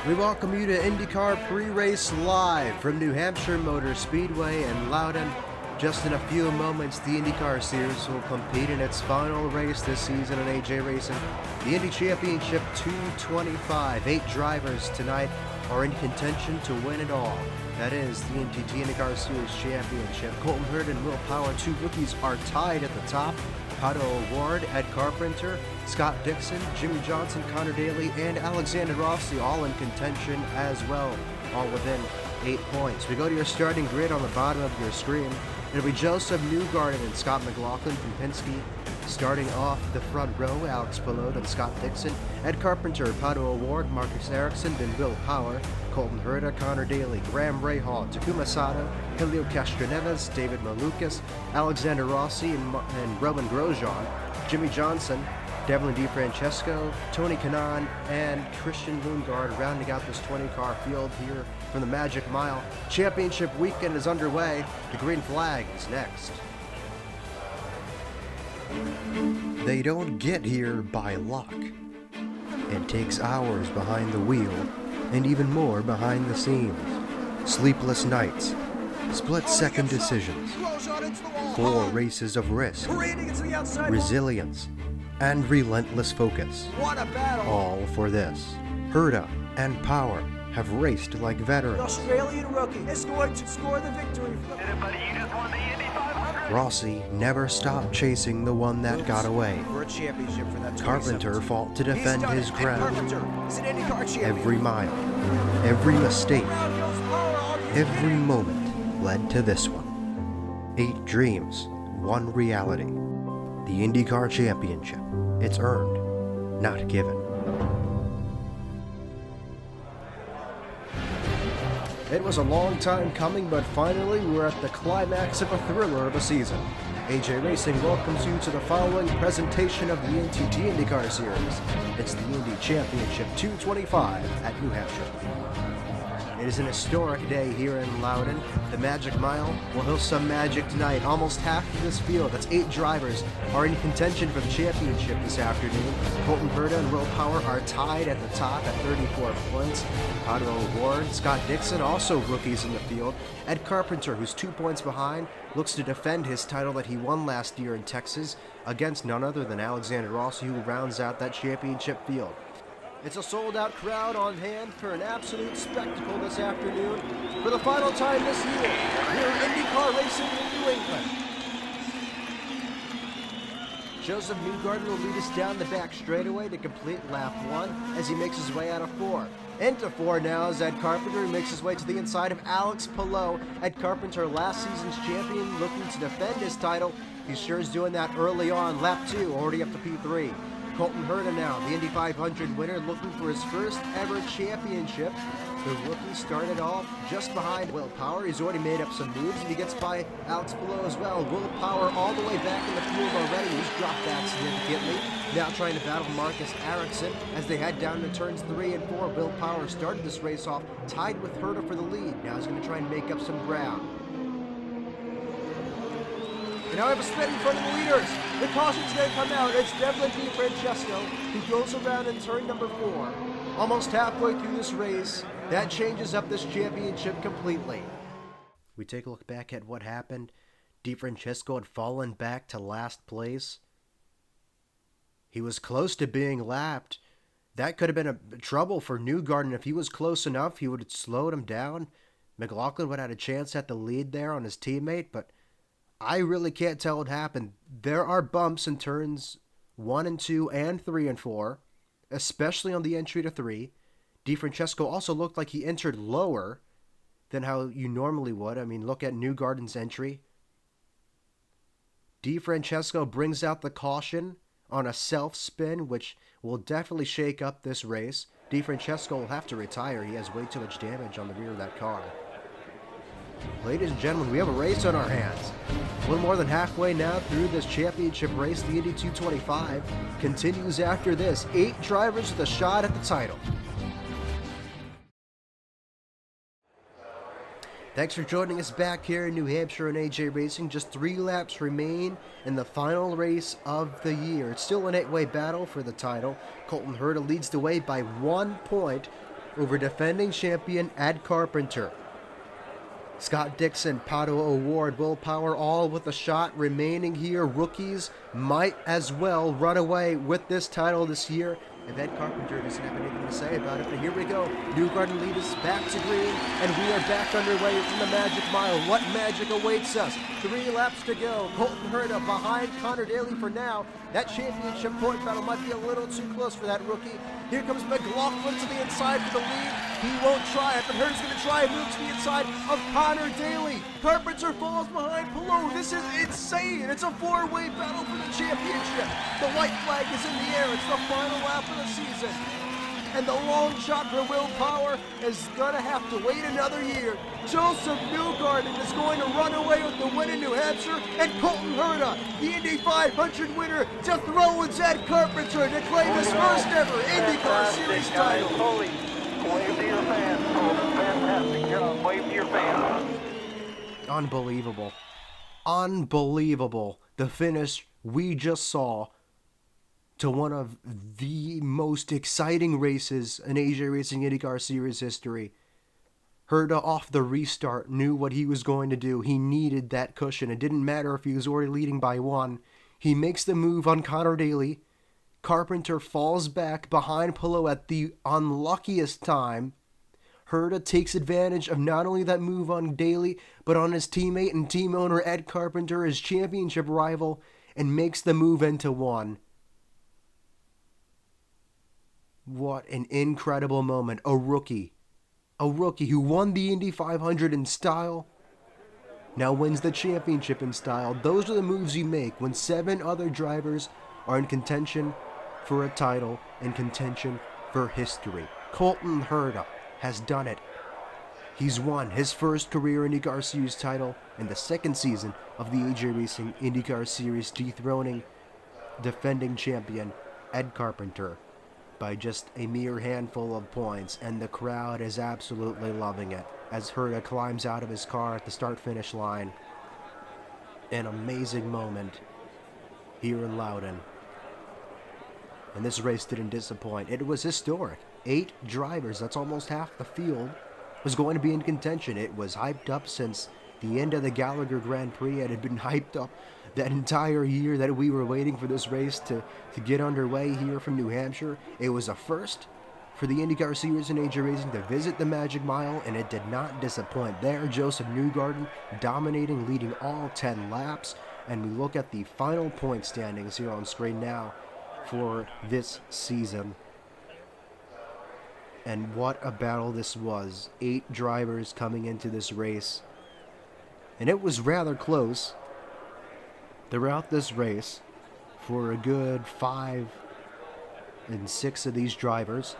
We welcome you to IndyCar Pre-Race Live from New Hampshire Motor Speedway in Loudon. Just in a few moments, the IndyCar Series will compete in its final race this season in AJ Racing. The Indy Championship 225. 8 drivers tonight are in contention to win it all. That is the IndyCar Series Championship. Colton Herta and Will Power, 2 rookies, are tied at the top. Pato O'Ward, Ed Carpenter, Scott Dixon, Jimmy Johnson, Connor Daly, and Alexander Rossi all in contention as well, all within 8 points. We go to your starting grid on the bottom of your screen. It'll be Joseph Newgarden and Scott McLaughlin from Penske. Starting off the front row, Alex Palou and Scott Dixon, Ed Carpenter, Pato O'Ward, Marcus Ericsson, then Will Power, Colton Herta, Connor Daly, Graham Rahal, Takuma Sato, Helio Castroneves, David Malukas, Alexander Rossi, and Roman Grosjean, Jimmy Johnson, Devlin DeFrancesco, Tony Kanaan, and Christian Lundgaard rounding out this 20-car field here from the Magic Mile. Championship weekend is underway. The green flag is next. They don't get here by luck. It takes hours behind the wheel and even more behind the scenes. Sleepless nights, split-second decisions, 4 races of risk, resilience, and relentless focus. All for this. Herta and Power have raced like veterans. The Australian rookie is going to score the victory. Rossi never stopped chasing the one that got away. For a championship for that Carpenter fought to defend his ground. Every Every mile, every mistake, every moment led to this one. 8 dreams, 1 reality. The IndyCar Championship. It's earned, not given. It was a long time coming, but finally we're at the climax of a thriller of a season. AJ Racing welcomes you to the following presentation of the NTT IndyCar Series. It's the Indy Championship 225 at New Hampshire. It is an historic day here in Loudon. The Magic Mile will host some magic tonight. Almost half of this field, that's 8 drivers, are in contention for the championship this afternoon. Colton Herta and Will Power are tied at the top at 34 points. Pato O'Ward, Scott Dixon, also rookies in the field. Ed Carpenter, who's 2 points behind, looks to defend his title that he won last year in Texas against none other than Alexander Rossi, who rounds out that championship field. It's a sold-out crowd on hand for an absolute spectacle this afternoon. For the final time this year, here at IndyCar Racing in New England. Joseph Newgarden will lead us down the back straightaway to complete lap 1 as he makes his way out of 4. Into 4 now is Ed Carpenter, who makes his way to the inside of Alex Palou. Ed Carpenter, last season's champion, looking to defend his title. He sure is doing that early on. Lap 2, already up to P3. Colton Herta now, the Indy 500 winner, looking for his first ever championship. The rookie started off just behind Will Power. He's already made up some moves, and he gets by Alex Palou as well. Will Power all the way back in the field already. He's dropped back significantly. Now trying to battle Marcus Ericsson as they head down to turns 3 and 4. Will Power started this race off tied with Herta for the lead. Now he's going to try and make up some ground. And now we have a spin in front of the leaders. The caution's going to come out. It's Devlin DeFrancesco who goes around in turn number 4. Almost halfway through this race, that changes up this championship completely. We take a look back at what happened. DeFrancesco had fallen back to last place. He was close to being lapped. That could have been a trouble for Newgarden. If he was close enough, he would have slowed him down. McLaughlin would have had a chance at the lead there on his teammate, but I really can't tell what happened. There are bumps in turns 1 and 2 and 3 and 4, especially on the entry to 3. DeFrancesco also looked like he entered lower than how you normally would. I mean, look at Newgarden's entry. DeFrancesco brings out the caution on a self-spin, which will definitely shake up this race. DeFrancesco will have to retire. He has way too much damage on the rear of that car. Ladies and gentlemen, we have a race on our hands. A little more than halfway now through this championship race. The Indy 225 continues after this. 8 drivers with a shot at the title. Thanks for joining us back here in New Hampshire and AJ Racing. Just 3 laps remain in the final race of the year. It's still an 8-way battle for the title. Colton Herta leads the way by 1 point over defending champion Ed Carpenter. Scott Dixon, Pato O'Ward, Will Power, all with a shot remaining here. Rookies might as well run away with this title this year if Ed Carpenter doesn't have anything to say about it. But here we go. Newgarden lead us back to green, and we are back underway from the Magic Mile. What magic awaits us? 3 laps to go. Colton Herta behind Connor Daly for now. That championship point battle might be a little too close for that rookie. Here comes McLaughlin to the inside for the lead. He won't try it, but Herta's going to try and move to the inside of Connor Daly. Carpenter falls behind Palou. This is insane. It's a 4-way battle for the championship. The white flag is in the air. It's the final lap of the season. And the long shot for Will Power is going to have to wait another year. Joseph Newgarden is going to run away with the win in New Hampshire, and Colton Herta, the Indy 500 winner, to throw in Ed Carpenter to claim his first ever IndyCar Series title. Wave to your fans. Fantastic job. Wave to your fans. Unbelievable. Unbelievable. The finish we just saw to one of the most exciting races in AJ Racing IndyCar Series history. Herta off the restart knew what he was going to do. He needed that cushion. It didn't matter if he was already leading by 1. He makes the move on Connor Daly. Carpenter falls back behind Palou at the unluckiest time. Herta takes advantage of not only that move on Daly, but on his teammate and team owner Ed Carpenter, his championship rival, and makes the move into 1. What an incredible moment. A rookie who won the Indy 500 in style, now wins the championship in style. Those are the moves you make when 7 other drivers are in contention for a title, in contention for history. Colton Herta has done it. He's won his first career IndyCar Series title in the 2nd season of the AJ Racing IndyCar Series, dethroning defending champion Ed Carpenter by just a mere handful of points, and the crowd is absolutely loving it as Herta climbs out of his car at the start-finish line. An amazing moment here in Loudon. And this race didn't disappoint. It was historic. 8 drivers, that's almost half the field, was going to be in contention. It was hyped up since the end of the Gallagher Grand Prix. It had been hyped up that entire year that we were waiting for this race to get underway here from New Hampshire. It was a first for the IndyCar Series and AJ Racing to visit the Magic Mile, and it did not disappoint there. Joseph Newgarden dominating, leading all 10 laps. And we look at the final point standings here on screen now for this season. And what a battle this was. 8 drivers coming into this race. And it was rather close throughout this race for a good 5 and 6 of these drivers.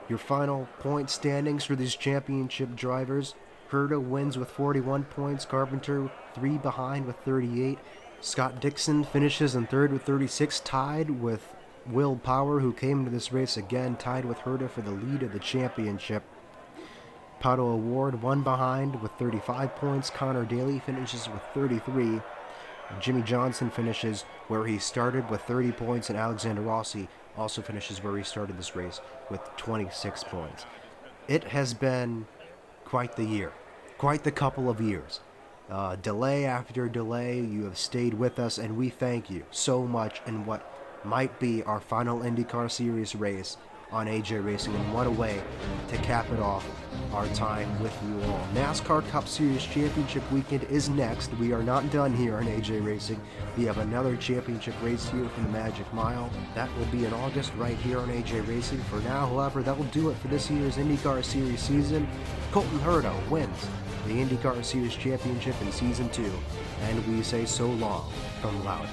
Your final point standings for these championship drivers: Herta wins with 41 points, Carpenter 3 behind with 38. Scott Dixon finishes in 3rd with 36, tied with Will Power, who came into this race again, tied with Herta for the lead of the championship. Pato O'Ward 1 behind with 35 points. Connor Daly finishes with 33. Jimmy Johnson finishes where he started with 30 points, and Alexander Rossi also finishes where he started this race with 26 points. It has been quite the year, quite the couple of years. Delay after delay, you have stayed with us, and we thank you so much in what might be our final IndyCar Series race on AJ Racing, and what a way to cap it off our time with you all. NASCAR Cup Series Championship Weekend is next. We are not done here on AJ Racing. We have another championship race here from the Magic Mile. That will be in August right here on AJ Racing. For now, however, that will do it for this year's IndyCar Series season. Colton Herta wins the IndyCar Series Championship in Season 2, and we say so long from Loudon.